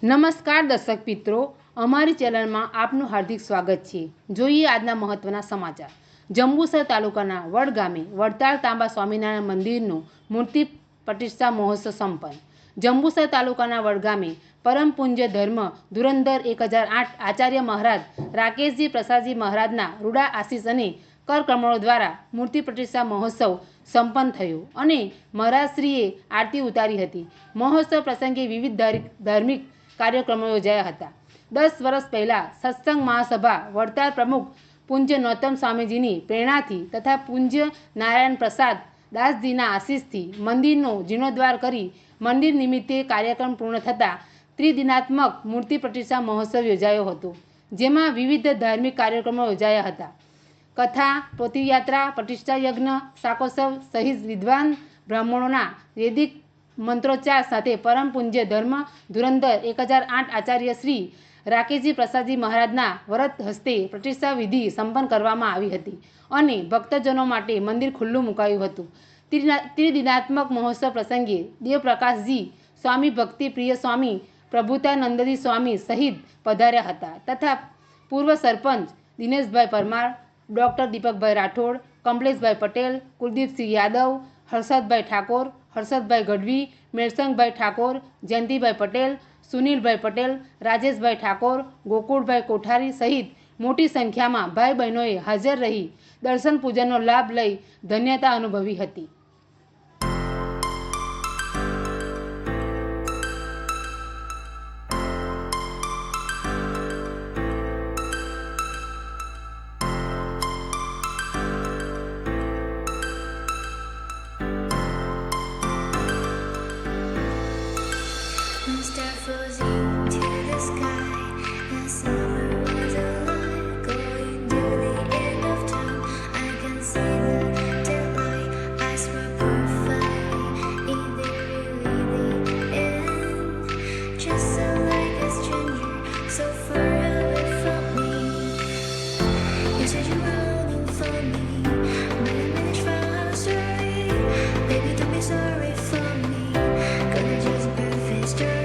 નમસ્કાર દર્શક મિત્રો, અમારી ચેનલમાં આપનું હાર્દિક સ્વાગત છે। જોઈએ આજના મહત્વના સમાચાર। જંબુસર તાલુકાના વડ ગામે વડતાલ તાંબા સ્વામિનારાયણ મંદિરનો મૂર્તિ પ્રતિષ્ઠા મહોત્સવ સંપન્ન। જંબુસર તાલુકાના વડ ગામે પરમ પૂજ્ય ધર્મ ધુરંધર 1008 આચાર્ય મહારાજ રાકેશજી પ્રસાદજી મહારાજના રૂડા આશીષ અને કરકમળો દ્વારા મૂર્તિ પ્રતિષ્ઠા મહોત્સવ સંપન્ન થયો અને મહારાજશ્રીએ આરતી ઉતારી હતી। મહોત્સવ પ્રસંગે વિવિધ ધાર્મિક કાર્યક્રમો યોજાયા હતા। 10 વર્ષ પહેલા સત્સંગ મહાસભા વડતાલ પ્રમુખ પૂજ્ય નોતમ સ્વામીજીની પ્રેરણાથી તથા પૂજ્ય નારાયણ પ્રસાદ દાસજીના આશીષથી મંદિરનો જીર્ણોદ્ધાર કરી મંદિર નિમિત્તે કાર્યક્રમ પૂર્ણ થતાં ત્રિદિનાત્મક મૂર્તિ પ્રતિષ્ઠા મહોત્સવ યોજાયો હતો, જેમાં વિવિધ ધાર્મિક કાર્યક્રમો યોજાયા હતા। કથા, પોથીયાત્રા, પ્રતિષ્ઠા યજ્ઞ, શાકોત્સવ સહિત વિદ્વાન બ્રાહ્મણોના વૈદિક મંત્રોચ્ચાર સાથે પરમ પૂજ્ય ધર્મ ધુરંધર 1008 આચાર્ય શ્રી રાકેશજી પ્રસાદજી મહારાજના વરદ હસ્તે પ્રતિષ્ઠા વિધિ સંપન્ન કરવામાં આવી હતી અને ભક્તજનો માટે મંદિર ખુલ્લું મુકાયું હતું। ત્રિદિનાત્મક મહોત્સવ પ્રસંગે દેવપ્રકાશજી સ્વામી, ભક્તિ પ્રિય સ્વામી, પ્રભુતાનંદજી સ્વામી સહિત પધાર્યા હતા તથા પૂર્વ સરપંચ દિનેશભાઈ પરમાર, ડૉક્ટર દીપકભાઈ રાઠોડ, કમલેશભાઈ પટેલ, કુલદીપસિંહ યાદવ, હર્ષદભાઈ ઠાકોર, હર્ષદભાઈ ગઢવી, મેરસંગભાઈ ઠાકોર, જયંતિભાઈ પટેલ, સુનિલભાઈ પટેલ, રાજેશભાઈ ઠાકોર, ગોકુળભાઈ કોઠારી સહિત મોટી સંખ્યામાં ભાઈ બહેનોએ હાજર રહી દર્શન પૂજનનો લાભ લઈ ધન્યતા અનુભવી હતી। Star flows into the sky. The summer was alive, going to the end of time. I can see the daylight. Eyes were perfect. In the really the end. Just so like a stranger, so far away from me. You said you were longing for me, but I managed from our story. Baby, don't be sorry for me. Gonna just perfect story.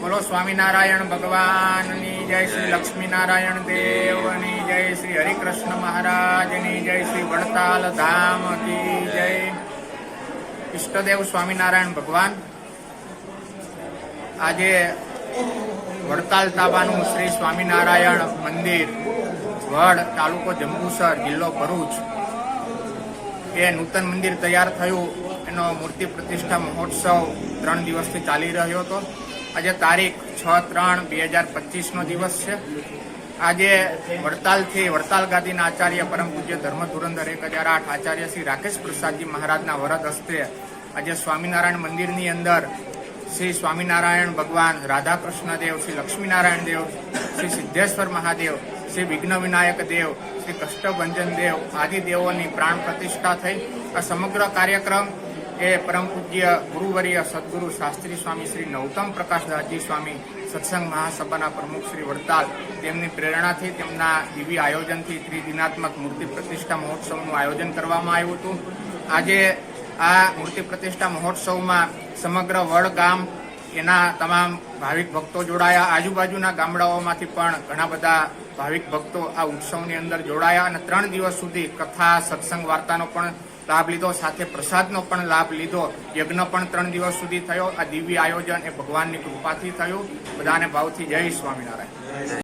બોલો સ્વામિનારાયણ ભગવાનની જય, શ્રી લક્ષ્મીનારાયણ દેવની જય, શ્રી હરિકૃષ્ણ મહારાજની જય, શ્રી વડતાલ ધામ કી જય। ઈષ્ટદેવ સ્વામિનારાયણ ભગવાન આજે વડતાલ તાબાનું શ્રી સ્વામિનારાયણ મંદિર, વડ, તાલુકો જંબુસર, જિલ્લો ભરૂચ એ નૂતન મંદિર તૈયાર થયું એનો મૂર્તિ પ્રતિષ્ઠા મહોત્સવ 3 દિવસથી ચાલી રહ્યો હતો। આજે તારીખ 6/3/2025નો દિવસ છે। આજે વડતાલથી વડતાલ ગાદીના આચાર્ય પરમ પૂજ્ય ધર્મ ધુરંધર 1008 આચાર્ય શ્રી રાકેશ પ્રસાદજી મહારાજના વરદ હસ્તે આજે સ્વામિનારાયણ મંદિરની અંદર શ્રી સ્વામિનારાયણ ભગવાન, રાધા કૃષ્ણ દેવ, શ્રી લક્ષ્મીનારાયણ દેવ, શ્રી સિદ્ધેશ્વર મહાદેવ, શ્રી વિઘ્ન વિનાયક દેવ, શ્રી કષ્ટભંજન દેવ આદિ દેવોની પ્રાણ પ્રતિષ્ઠા થઈ। આ સમગ્ર કાર્યક્રમ એ પરમ પૂજ્ય ગુરુવર્ય સદગુરુ શાસ્ત્રી સ્વામી શ્રી નૌતમ પ્રકાશદાસજી સ્વામી સત્સંગ મહાસભાના પ્રમુખ શ્રી વડતાલ તેમની પ્રેરણાથી, તેમના દિવ્ય આયોજનથી ત્રિદિનાત્મક મૂર્તિ પ્રતિષ્ઠા મહોત્સવનું આયોજન કરવામાં આવ્યું હતું। આજે આ મૂર્તિ પ્રતિષ્ઠા મહોત્સવમાં સમગ્ર વડ ગામ, એના તમામ ભાવિક ભક્તો જોડાયા। આજુબાજુના ગામડાઓમાંથી પણ ઘણા બધા ભાવિક ભક્તો આ ઉત્સવની અંદર જોડાયા અને 3 દિવસ સુધી કથા, સત્સંગ, વાર્તાનો પણ લાભ લીધો, સાથે પ્રસાદનો પણ લાભ લીધો। યજ્ઞ પણ 3 દિવસ સુધી થયો। આ દિવ્ય આયોજન એ ભગવાનની કૃપાથી થયું। બધાને ભાવથી જય સ્વામિનારાયણ।